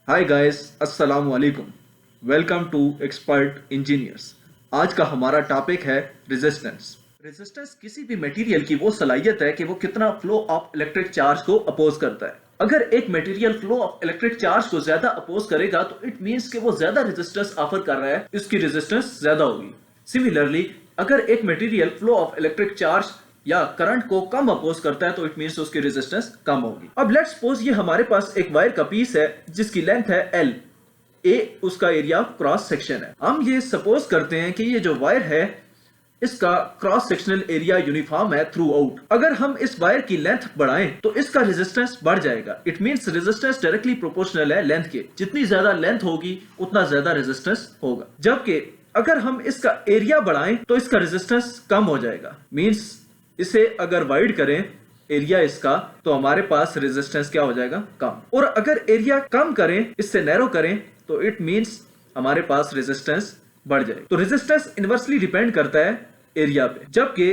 हाय guys, अस्सलाम वालेकुम। Welcome to expert engineers. आज का हमारा टॉपिक है रेजिस्टेंस। रेजिस्टेंस किसी भी मटेरियल की वो सलाहियत है कि वो कितना फ्लो ऑफ इलेक्ट्रिक चार्ज को अपोज करता है। अगर एक material flow of electric charge को ज्यादा अपोज करेगा तो इट मींस कि वो ज्यादा रेजिस्टेंस ऑफर कर रहा है, इसकी रेजिस्टेंस ज्यादा होगी। सिमिलरली, अगर एक material flow of electric charge या करंट को कम अपोज करता है तो इट मींस उसकी रेजिस्टेंस कम होगी। अब लेट्स सपोज ये हमारे पास एक वायर का पीस है जिसकी लेंथ है L, A उसका एरिया क्रॉस सेक्शन है। हम ये सपोज करते हैं कि ये जो वायर है इसका क्रॉस सेक्शनल एरिया यूनिफॉर्म है थ्रू आउट। अगर हम इस वायर की लेंथ बढ़ाएं तो इसका रेजिस्टेंस बढ़ जाएगा। It means resistance directly proportional है लेंथ के। जितनी ज्यादा लेंथ होगी उतना ज्यादा रेजिस्टेंस होगा। जबकि अगर हम इसका एरिया बढ़ाएं तो इसका रेजिस्टेंस कम हो जाएगा। मींस इसे अगर वाइड करें एरिया इसका तो हमारे पास रेजिस्टेंस क्या हो जाएगा? कम। और अगर एरिया कम करें, इससे नैरो करें तो इट मींस हमारे पास रेजिस्टेंस बढ़ जाएगा। तो रेजिस्टेंस इनवर्सली डिपेंड करता है एरिया पे। जबकि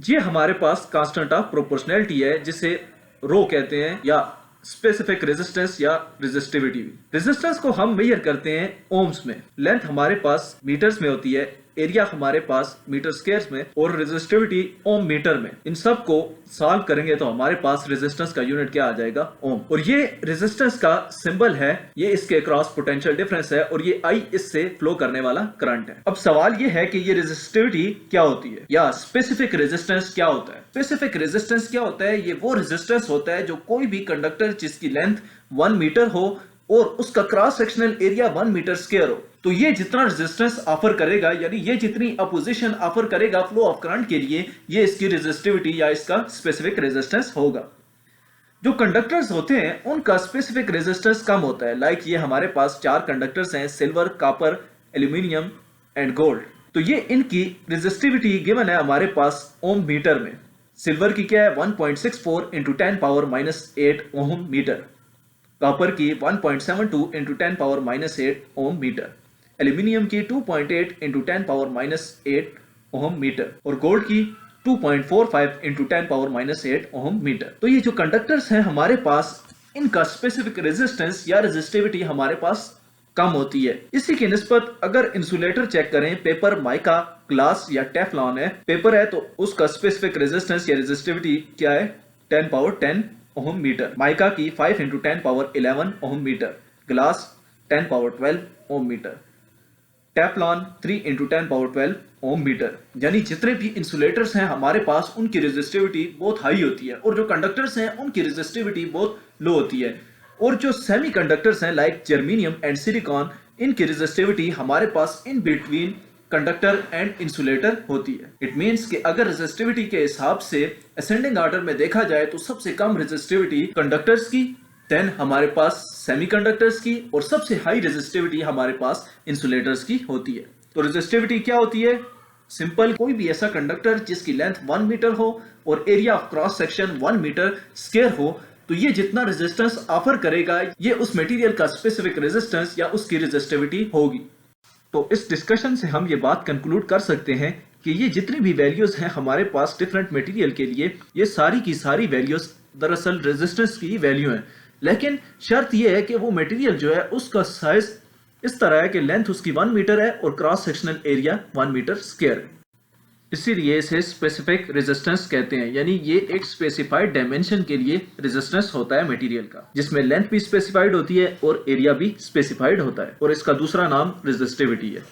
ये हमारे पास कांस्टेंट ऑफ प्रोपोर्शनैलिटी है जिसे रो कहते हैं या स्पेसिफिक रेजिस्टेंस या रेजिस्टिविटी। रेजिस्टेंस को हम मेजर करते हैं ओम्स में। लेंथ हमारे पास मीटर्स में होती है, एरिया हमारे पास मीटर स्क्वायर में और रेजिस्टिविटी ओम मीटर में। इन सब को सॉल्व करेंगे तो हमारे पास रेजिस्टेंस का यूनिट क्या आ जाएगा? ओम। और ये रेजिस्टेंस का सिंबल है, ये इसके क्रॉस पोटेंशियल डिफरेंस है और ये आई इससे फ्लो करने वाला करंट है। अब सवाल ये है कि ये रेजिस्टिविटी क्या होती है या स्पेसिफिक रेजिस्टेंस क्या होता है? स्पेसिफिक रेजिस्टेंस क्या होता है? ये वो रेजिस्टेंस होता है जो कोई भी कंडक्टर जिसकी लेंथ 1 मीटर हो और उसका cross sectional area 1 metre square हो, तो ये जितना रेजिस्टेंस ऑफर करेगा, यानी ये जितनी अपोजिशन ऑफर करेगा फ्लो ऑफ करंट के लिए, ये इसकी रेजिस्टिविटी या इसका स्पेसिफिक रेजिस्टेंस होगा। जो कंडक्टर्स होते हैं उनका स्पेसिफिक रेजिस्टेंस कम होता है। लाइक ये हमारे पास 4 कंडक्टर्स हैं, silver, copper, aluminium and gold. तो ये इनकी रेजिस्टिविटी गिवन है हमारे पास ओम मीटर में। सिल्वर की क्या है? 1.64 इंटू 10 पावर -8 ओम मीटर। कॉपर की 1.72 इंटू 10 पावर -8 ओम मीटर। एल्यूमिनियम की 2.8 इंटू 10 पावर -8 ओम मीटर और गोल्ड की 2.45 इंटू 10 पावर -8 ओम मीटर। तो ये जो कंडक्टर्स हैं हमारे पास, इनका स्पेसिफिक रेजिस्टेंस या रेजिस्टिविटी हमारे पास कम होती है। इसी की निस्बत अगर इंसुलेटर चेक करें, पेपर, माइका, ग्लास या टेफ्लॉन है। पेपर है तो उसका स्पेसिफिक रेजिस्टेंस या रेजिस्टिविटी क्या है? 10 पावर 10 ओम मीटर। माइका की 5 इंटू 10 पावर 11 ओम मीटर। ग्लास 10 पावर 12 ओम मीटर। टेफ्लॉन 3 इंटू 10 पावर 12 ओम मीटर। यानी जितने भी इंसुलेटर्स हैं हमारे पास उनकी रेजिस्टिविटी बहुत हाई होती है और जो कंडक्टर्स हैं उनकी रेजिस्टिविटी बहुत लो होती है। और जो सेमी कंडक्टर्स हैं लाइक जर्मेनियम एंड सिलिकॉन, इनकी रेजिस्टिविटी हमारे पास in between conductor and insulator होती है। इट मींस कि अगर रेजिस्टिविटी के हिसाब से असेंडिंग ऑर्डर में देखा जाए तो सबसे कम रेजिस्टिविटी कंडक्टर्स की, देन हमारे पास सेमीकंडक्टर्स की और सबसे हाई रेजिस्टिविटी हमारे पास इंसुलेटर्स की होती है। तो रेजिस्टिविटी क्या होती है? सिंपल, कोई भी ऐसा कंडक्टर जिसकी लेंथ 1 मीटर हो और area of cross section 1 metre square हो, तो ये जितना रेजिस्टेंस ऑफर करेगा ये उस मटेरियल का स्पेसिफिक रेजिस्टेंस या उसकी रेजिस्टिविटी होगी। तो इस डिस्कशन से हम ये बात कंक्लूड कर सकते हैं कि ये जितनी भी वैल्यूज हैं हमारे पास डिफरेंट मटेरियल के लिए, ये सारी की सारी वैल्यूज दरअसल रेजिस्टेंस की वैल्यू हैं। लेकिन शर्त यह है कि वो मटेरियल जो है उसका साइज इस तरह है कि लेंथ उसकी 1 मीटर है और cross sectional area 1 metre square है। इसीलिए इसे स्पेसिफिक रेजिस्टेंस कहते हैं। यानी ये एक स्पेसिफाइड डायमेंशन के लिए रेजिस्टेंस होता है मटेरियल का, जिसमें लेंथ भी स्पेसिफाइड होती है और एरिया भी स्पेसिफाइड होता है, और इसका दूसरा नाम रेजिस्टिविटी है।